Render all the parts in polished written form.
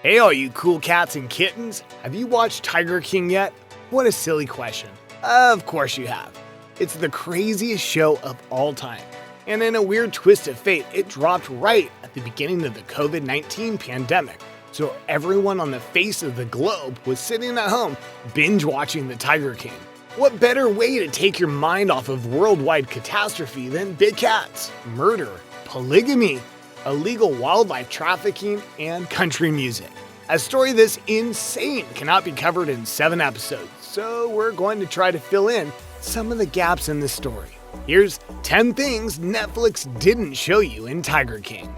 Hey all you cool cats and kittens, have you watched Tiger King yet? What a silly question. Of course you have. It's the craziest show of all time. And in a weird twist of fate, it dropped right at the beginning of the COVID-19 pandemic. So everyone on the face of the globe was sitting at home binge watching the Tiger King. What better way to take your mind off of worldwide catastrophe than big cats, murder, polygamy, illegal wildlife trafficking, and country music? A story this insane cannot be covered in 7 episodes, so we're going to try to fill in some of the gaps in the story. Here's 10 things Netflix didn't show you in Tiger King.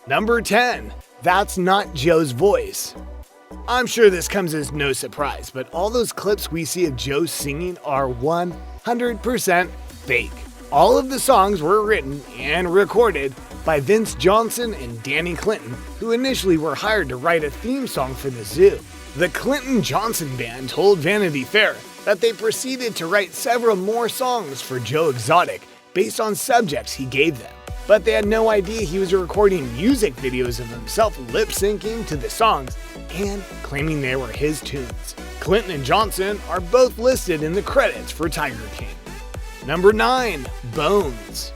Number 10. That's not Joe's voice. I'm sure this comes as no surprise, but all those clips we see of Joe singing are 100% fake. All of the songs were written and recorded by Vince Johnson and Danny Clinton, who initially were hired to write a theme song for the zoo. The Clinton-Johnson band told Vanity Fair that they proceeded to write several more songs for Joe Exotic based on subjects he gave them. But they had no idea he was recording music videos of himself lip-syncing to the songs and claiming they were his tunes. Clinton and Johnson are both listed in the credits for Tiger King. Number 9. Bones.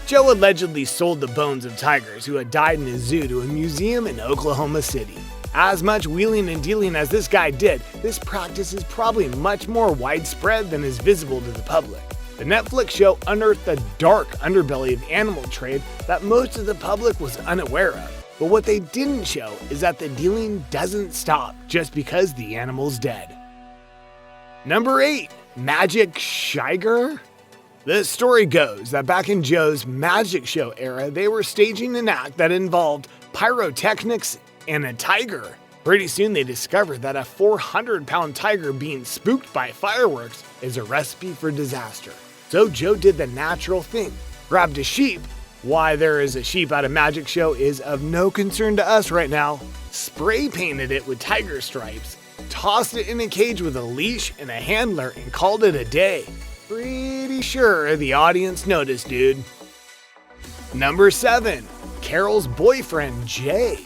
Joe allegedly sold the bones of tigers who had died in his zoo to a museum in Oklahoma City. As much wheeling and dealing as this guy did, this practice is probably much more widespread than is visible to the public. The Netflix show unearthed the dark underbelly of animal trade that most of the public was unaware of. But what they didn't show is that the dealing doesn't stop just because the animal's dead. Number 8. Magic Shyger? The story goes that back in Joe's magic show era, they were staging an act that involved pyrotechnics and a tiger. Pretty soon they discovered that a 400-pound tiger being spooked by fireworks is a recipe for disaster. So Joe did the natural thing, grabbed a sheep. Why there is a sheep at a magic show is of no concern to us right now. Spray painted it with tiger stripes, tossed it in a cage with a leash and a handler, and called it a day. Pretty sure the audience noticed, dude. Number 7. Carol's boyfriend, Jay.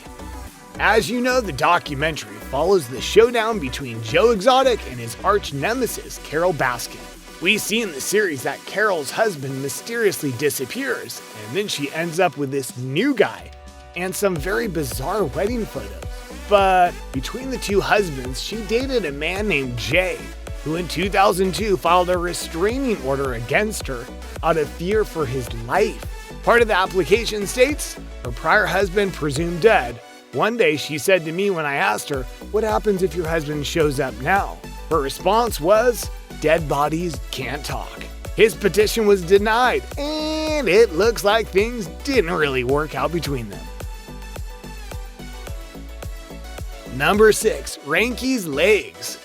As you know, the documentary follows the showdown between Joe Exotic and his arch nemesis, Carol Baskin. We see in the series that Carol's husband mysteriously disappears, and then she ends up with this new guy and some very bizarre wedding photos. But between the two husbands, she dated a man named Jay, who in 2002 filed a restraining order against her out of fear for his life. Part of the application states, her prior husband presumed dead. One day she said to me when I asked her, "What happens if your husband shows up now?" Her response was, "Dead bodies can't talk." His petition was denied, and it looks like things didn't really work out between them. Number 6. Frankies Legs.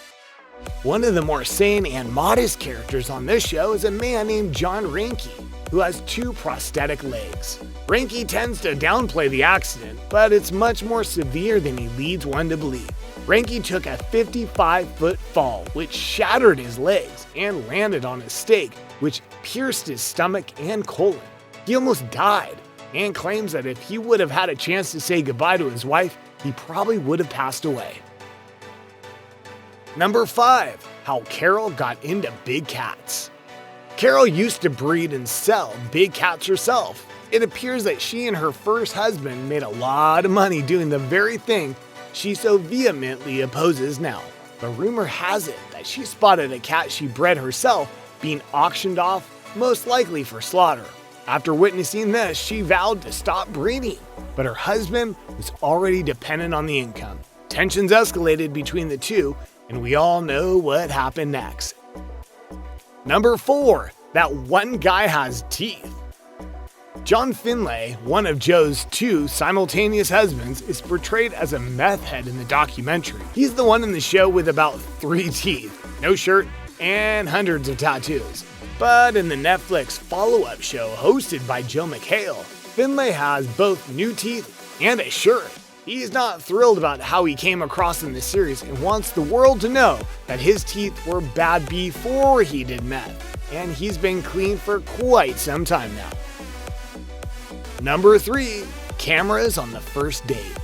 One of the more sane and modest characters on this show is a man named John Ranke, who has 2 prosthetic legs. Ranke tends to downplay the accident, but it's much more severe than he leads one to believe. Ranke took a 55-foot fall, which shattered his legs, and landed on a stake, which pierced his stomach and colon. He almost died, and claims that if he would have had a chance to say goodbye to his wife, he probably would have passed away. Number 5. How Carol got into big cats. Carol used to breed and sell big cats herself. It appears that she and her first husband made a lot of money doing the very thing she so vehemently opposes now. But rumor has it that she spotted a cat she bred herself being auctioned off, most likely for slaughter. After witnessing this, she vowed to stop breeding, but her husband was already dependent on the income. Tensions escalated between the two, and we all know what happened next. Number 4. That one guy has teeth. John Finlay, one of Joe's 2 simultaneous husbands, is portrayed as a meth head in the documentary. He's the one in the show with about 3 teeth, no shirt, and hundreds of tattoos. But in the Netflix follow-up show hosted by Joe McHale, Finlay has both new teeth and a shirt. He's not thrilled about how he came across in the series and wants the world to know that his teeth were bad before he did meth, and he's been clean for quite some time now. Number 3. Cameras on the first date.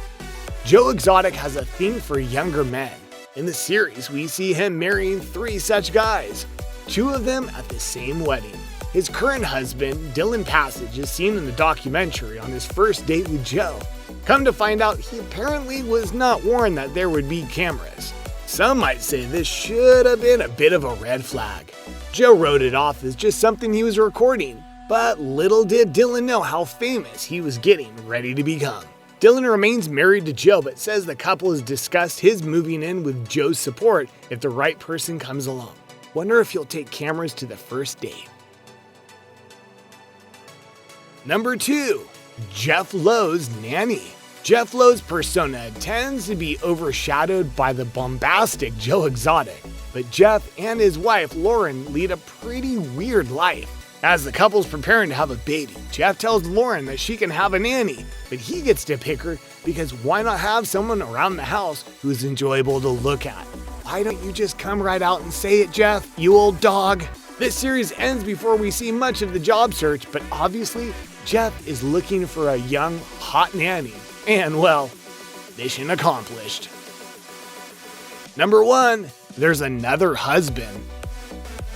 Joe Exotic has a thing for younger men. In the series, we see him marrying 3 such guys, 2 of them at the same wedding. His current husband, Dylan Passage, is seen in the documentary on his first date with Joe. Come to find out, he apparently was not warned that there would be cameras. Some might say this should have been a bit of a red flag. Joe wrote it off as just something he was recording, but little did Dylan know how famous he was getting ready to become. Dylan remains married to Joe, but says the couple has discussed his moving in with Joe's support if the right person comes along. Wonder if he'll take cameras to the first date. Number 2. Jeff Lowe's Nanny. Jeff Lowe's persona tends to be overshadowed by the bombastic Joe Exotic, but Jeff and his wife Lauren lead a pretty weird life. As the couple's preparing to have a baby, Jeff tells Lauren that she can have a nanny, but he gets to pick her because why not have someone around the house who's enjoyable to look at? Why don't you just come right out and say it, Jeff, you old dog? This series ends before we see much of the job search, but obviously, Jeff is looking for a young, hot nanny. And well, mission accomplished. Number 1, there's another husband.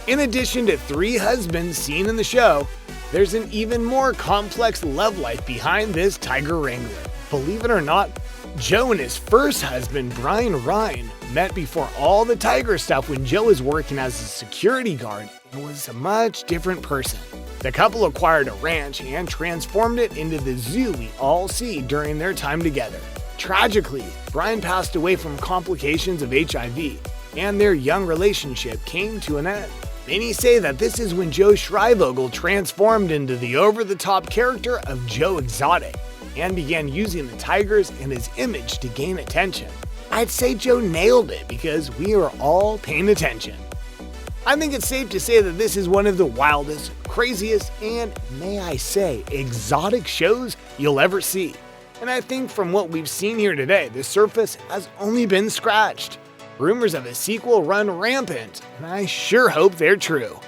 In addition to 3 husbands seen in the show, there's an even more complex love life behind this tiger wrangler. Believe it or not, Joe and his first husband, Brian Ryan, met before all the tiger stuff when Joe was working as a security guard and was a much different person. The couple acquired a ranch and transformed it into the zoo we all see during their time together. Tragically, Brian passed away from complications of HIV, and their young relationship came to an end. Many say that this is when Joe Schreivogel transformed into the over-the-top character of Joe Exotic and began using the tigers and his image to gain attention. I'd say Joe nailed it because we are all paying attention. I think it's safe to say that this is one of the wildest, craziest, and, may I say, exotic shows you'll ever see. And I think from what we've seen here today, the surface has only been scratched. Rumors of a sequel run rampant, and I sure hope they're true.